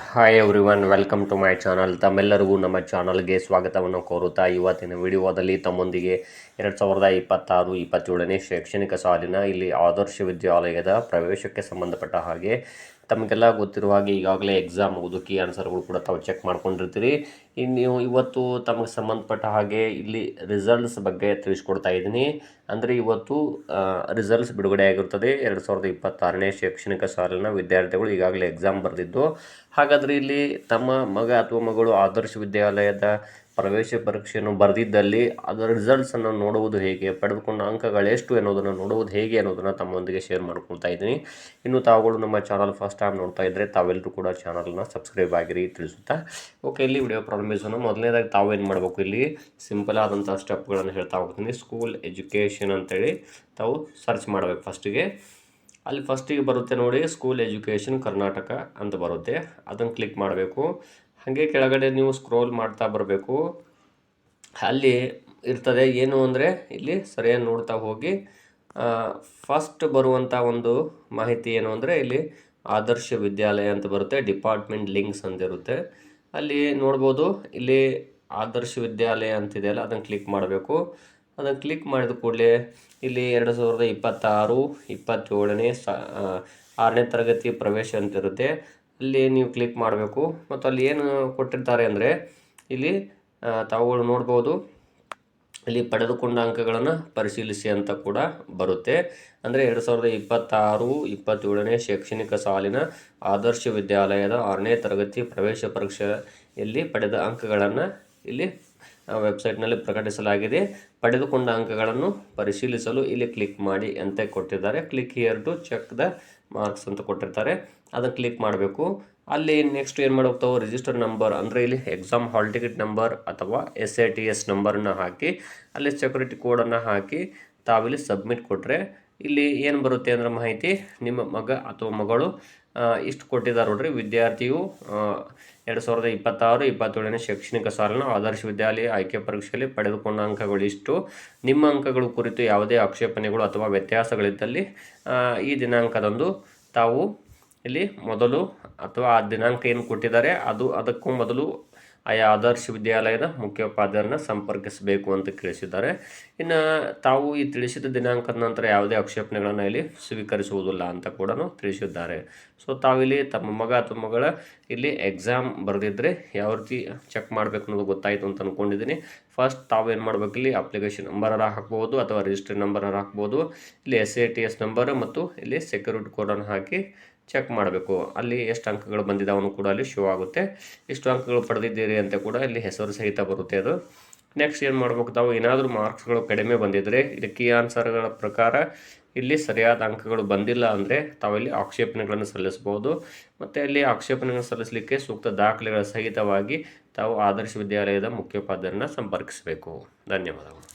Hi everyone, welcome to my channel. ತಮ್ಮೆಲ್ಲರಿಗೂ ನಮ್ಮ ಚಾನಲ್ಗೆ ಸ್ವಾಗತವನ್ನು ಕೋರುತ್ತಾ ಇವತ್ತಿನ ವಿಡಿಯೋದಲ್ಲಿ ತಮ್ಮೊಂದಿಗೆ 2026-27ನೇ ಶೈಕ್ಷಣಿಕ ಸಾಲಿನ ಇಲ್ಲಿ ಆದರ್ಶ ವಿದ್ಯಾಲಯದ ಪ್ರವೇಶಕ್ಕೆ ಸಂಬಂಧಪಟ್ಟ ಹಾಗೆ ತಮಗೆಲ್ಲ ಗೊತ್ತಿರುವ ಹಾಗೆ ಈಗಾಗಲೇ ಎಕ್ಸಾಮ್ ಮುಗಿದು ಕೀ ಆನ್ಸರ್ಗಳು ಕೂಡ ತಾವು ಚೆಕ್ ಮಾಡ್ಕೊಂಡಿರ್ತೀರಿ. ಇನ್ನು ಇವತ್ತು ತಮಗೆ ಸಂಬಂಧಪಟ್ಟ ಹಾಗೆ ಇಲ್ಲಿ ರಿಸಲ್ಟ್ಸ್ ಬಗ್ಗೆ ತಿಳಿಸ್ಕೊಡ್ತಾ ಇದ್ದೀನಿ. ಅಂದರೆ ಇವತ್ತು ರಿಸಲ್ಟ್ಸ್ ಬಿಡುಗಡೆ ಆಗಿರುತ್ತದೆ. 2026ನೇ ಶೈಕ್ಷಣಿಕ ಸಾಲಿನ ವಿದ್ಯಾರ್ಥಿಗಳು ಈಗಾಗಲೇ ಎಕ್ಸಾಮ್ ಬರೆದಿದ್ದು, ಹಾಗಾದರೆ ಇಲ್ಲಿ ತಮ್ಮ ಮಗ ಅಥವಾ ಮಗಳು ಆದರ್ಶ ವಿದ್ಯಾಲಯದ ಪ್ರವೇಶ ಪರೀಕ್ಷೆಯನ್ನು ಬರೆದಿದ್ದಲ್ಲಿ ಅದರ ರಿಸಲ್ಟ್ಸನ್ನು ನೋಡುವುದು ಹೇಗೆ, ಪಡೆದುಕೊಂಡ ಅಂಕಗಳೆಷ್ಟು ಎನ್ನುವುದನ್ನು ನೋಡುವುದು ಹೇಗೆ ಅನ್ನೋದನ್ನು ತಮ್ಮೊಂದಿಗೆ ಶೇರ್ ಮಾಡ್ಕೊಳ್ತಾ ಇದ್ದೀನಿ. ಇನ್ನು ತಾವುಗಳು ನಮ್ಮ ಚಾನಲ್ ಫಸ್ಟ್ ಟೈಮ್ ನೋಡ್ತಾ ಇದ್ದರೆ ತಾವೆಲ್ಲರೂ ಕೂಡ ಚಾನಲ್ನ ಸಬ್ಸ್ಕ್ರೈಬ್ ಆಗಿರಿ ತಿಳಿಸುತ್ತಾ ಓಕೆ, ಇಲ್ಲಿ ವಿಡಿಯೋ ಪ್ರಾರಂಭಿಸೋಣ. ಮೊದಲನೇದಾಗಿ ತಾವೇನು ಮಾಡಬೇಕು, ಇಲ್ಲಿ ಸಿಂಪಲ್ ಆದಂಥ ಸ್ಟೆಪ್ಗಳನ್ನು ಹೇಳ್ತಾ ಹೋಗ್ತೀನಿ. ಸ್ಕೂಲ್ ಎಜುಕೇಷನ್ ಅಂತೇಳಿ ತಾವು ಸರ್ಚ್ ಮಾಡಬೇಕು. ಅಲ್ಲಿ ಫಸ್ಟಿಗೆ ಬರುತ್ತೆ ನೋಡಿ, ಸ್ಕೂಲ್ ಎಜುಕೇಷನ್ ಕರ್ನಾಟಕ ಅಂತ ಬರುತ್ತೆ. ಅದನ್ನು ಕ್ಲಿಕ್ ಮಾಡಬೇಕು. ಹಾಗೆ ಕೆಳಗಡೆ ನೀವು ಸ್ಕ್ರೋಲ್ ಮಾಡ್ತಾ ಬರಬೇಕು. ಅಲ್ಲಿ ಇರ್ತದೆ ಏನು ಅಂದರೆ, ಇಲ್ಲಿ ಸರಿಯಾಗಿ ನೋಡ್ತಾ ಹೋಗಿ ಫಸ್ಟ್ ಬರುವಂಥ ಒಂದು ಮಾಹಿತಿ ಏನು ಅಂದರೆ, ಇಲ್ಲಿ ಆದರ್ಶ ವಿದ್ಯಾಲಯ ಅಂತ ಬರುತ್ತೆ, ಡಿಪಾರ್ಟ್ಮೆಂಟ್ ಲಿಂಕ್ಸ್ ಅಂತ ಇರುತ್ತೆ. ಅಲ್ಲಿ ನೋಡ್ಬೋದು, ಇಲ್ಲಿ ಆದರ್ಶ ವಿದ್ಯಾಲಯ ಅಂತಿದೆಯಲ್ಲ ಅದನ್ನು ಕ್ಲಿಕ್ ಮಾಡಬೇಕು. ಅದನ್ನು ಕ್ಲಿಕ್ ಮಾಡಿದ ಕೂಡಲೇ ಇಲ್ಲಿ 2026-27ನೇ 6ನೇ ತರಗತಿ ಪ್ರವೇಶ ಅಂತ ಇರುತ್ತೆ. ಅಲ್ಲಿ ನೀವು ಕ್ಲಿಕ್ ಮಾಡಬೇಕು. ಮತ್ತು ಅಲ್ಲಿ ಏನು ಕೊಟ್ಟಿರ್ತಾರೆ ಅಂದರೆ, ಇಲ್ಲಿ ತಾವುಗಳು ನೋಡ್ಬೋದು, ಇಲ್ಲಿ ಪಡೆದುಕೊಂಡ ಅಂಕಗಳನ್ನು ಪರಿಶೀಲಿಸಿ ಅಂತ ಕೂಡ ಬರುತ್ತೆ. ಅಂದರೆ 2026-27ನೇ ಶೈಕ್ಷಣಿಕ ಸಾಲಿನ ಆದರ್ಶ ವಿದ್ಯಾಲಯದ 6ನೇ ತರಗತಿ ಪ್ರವೇಶ ಪರೀಕ್ಷೆಯಲ್ಲಿ ಪಡೆದ ಅಂಕಗಳನ್ನು ಇಲ್ಲಿ ವೆಬ್ಸೈಟ್ನಲ್ಲಿ ಪ್ರಕಟಿಸಲಾಗಿದೆ. ಪಡೆದುಕೊಂಡ ಅಂಕಗಳನ್ನು ಪರಿಶೀಲಿಸಲು ಇಲ್ಲಿ ಕ್ಲಿಕ್ ಮಾಡಿ ಅಂತ ಕೊಟ್ಟಿದ್ದಾರೆ. Click here to check the marks ಅಂತ ಕೊಟ್ಟಿರ್ತಾರೆ. ಅದನ್ನು ಕ್ಲಿಕ್ ಮಾಡಬೇಕು. ಅಲ್ಲಿ ನೆಕ್ಸ್ಟ್ ಏನು ಮಾಡಬೇಕು, ರಿಜಿಸ್ಟರ್ ನಂಬರ್ ಅಂದರೆ ಇಲ್ಲಿ ಎಕ್ಸಾಮ್ ಹಾಲ್ ಟಿಕೆಟ್ ನಂಬರ್ ಅಥವಾ SATS ನಂಬರನ್ನು ಹಾಕಿ ಅಲ್ಲಿ ಸೆಕ್ಯೂರಿಟಿ ಕೋಡನ್ನು ಹಾಕಿ ತಾವಿಲ್ಲಿ ಸಬ್ಮಿಟ್ ಕೊಟ್ಟರೆ ಇಲ್ಲಿ ಏನು ಬರುತ್ತೆ ಅಂದರೆ ಮಾಹಿತಿ, ನಿಮ್ಮ ಮಗ ಅಥವಾ ಮಗಳು ಇಷ್ಟು ಕೊಟ್ಟಿದ್ದಾರೆ ನೋಡ್ರಿ, ವಿದ್ಯಾರ್ಥಿಯು 2026-27ನೇ ಶೈಕ್ಷಣಿಕ ಸಾಲಿನ ಆದರ್ಶ ವಿದ್ಯಾಲಯ ಆಯ್ಕೆ ಪರೀಕ್ಷೆಯಲ್ಲಿ ಪಡೆದುಕೊಂಡ ಅಂಕಗಳು ಇಷ್ಟು. ನಿಮ್ಮ ಅಂಕಗಳ ಕುರಿತು ಯಾವುದೇ ಆಕ್ಷೇಪಣೆಗಳು ಅಥವಾ ವ್ಯತ್ಯಾಸಗಳಿದ್ದಲ್ಲಿ ಈ ದಿನಾಂಕದಂದು ತಾವು ಇಲ್ಲಿ ಮೊದಲು ಅಥವಾ ಆ ದಿನಾಂಕ ಏನು ಕೊಟ್ಟಿದ್ದಾರೆ ಅದಕ್ಕೂ ಮೊದಲು ಆಯಾ ಆದರ್ಶ ವಿದ್ಯಾಲಯದ ಮುಖ್ಯೋಪಾಧ್ಯಾಯರನ್ನು ಸಂಪರ್ಕಿಸಬೇಕು ಅಂತ ತಿಳಿಸಿದ್ದಾರೆ. ಇನ್ನು ತಾವು ಈ ತಿಳಿಸಿದ ದಿನಾಂಕದ ನಂತರ ಯಾವುದೇ ಆಕ್ಷೇಪಣೆಗಳನ್ನು ಇಲ್ಲಿ ಸ್ವೀಕರಿಸುವುದಿಲ್ಲ ಅಂತ ಕೂಡ ತಿಳಿಸಿದ್ದಾರೆ. ಸೊ ತಾವಿಲ್ಲಿ ತಮ್ಮ ಮಗ ಅಥವಾ ಮಗಳ ಇಲ್ಲಿ ಎಕ್ಸಾಮ್ ಬರೆದಿದ್ದರೆ ಯಾವ ರೀತಿ ಚೆಕ್ ಮಾಡಬೇಕು ಅನ್ನೋದು ಗೊತ್ತಾಯಿತು ಅಂತ ಅಂದ್ಕೊಂಡಿದ್ದೀನಿ. ಫಸ್ಟ್ ತಾವೇನು ಮಾಡಬೇಕು, ಇಲ್ಲಿ ಅಪ್ಲಿಕೇಶನ್ ನಂಬರನ್ನು ಹಾಕ್ಬೋದು ಅಥವಾ ರಿಜಿಸ್ಟರ್ ನಂಬರನ್ನು ಹಾಕ್ಬೋದು. ಇಲ್ಲಿ SATS ನಂಬರ್ ಮತ್ತು ಇಲ್ಲಿ ಸೆಕ್ಯೂರಿಟಿ ಕೋಡನ್ನು ಹಾಕಿ ಚೆಕ್ ಮಾಡಬೇಕು. ಅಲ್ಲಿ ಎಷ್ಟು ಅಂಕಗಳು ಬಂದಿದ್ದಾವನ್ನು ಕೂಡ ಅಲ್ಲಿ ಶೋ ಆಗುತ್ತೆ. ಇಷ್ಟು ಅಂಕಗಳು ಪಡೆದಿದ್ದೀರಿ ಅಂತ ಕೂಡ ಇಲ್ಲಿ ಹೆಸರು ಸಹಿತ ಬರುತ್ತೆ. ಅದು ನೆಕ್ಸ್ಟ್ ಏನು ಮಾಡಬೇಕು, ತಾವು ಏನಾದರೂ ಮಾರ್ಕ್ಸ್ಗಳು ಕಡಿಮೆ ಬಂದಿದ್ದರೆ ಇಲ್ಲಿ ಕೀ ಆನ್ಸರ್ಗಳ ಪ್ರಕಾರ ಇಲ್ಲಿ ಸರಿಯಾದ ಅಂಕಗಳು ಬಂದಿಲ್ಲ ಅಂದರೆ ತಾವಿಲ್ಲಿ ಆಕ್ಷೇಪಣೆಗಳನ್ನು ಸಲ್ಲಿಸಬಹುದು. ಮತ್ತು ಅಲ್ಲಿ ಆಕ್ಷೇಪಣೆಗಳನ್ನು ಸಲ್ಲಿಸಲಿಕ್ಕೆ ಸೂಕ್ತ ದಾಖಲೆಗಳ ಸಹಿತವಾಗಿ ತಾವು ಆದರ್ಶ ವಿದ್ಯಾಲಯದ ಮುಖ್ಯೋಪಾಧ್ಯಾಯರನ್ನು ಸಂಪರ್ಕಿಸಬೇಕು. ಧನ್ಯವಾದಗಳು.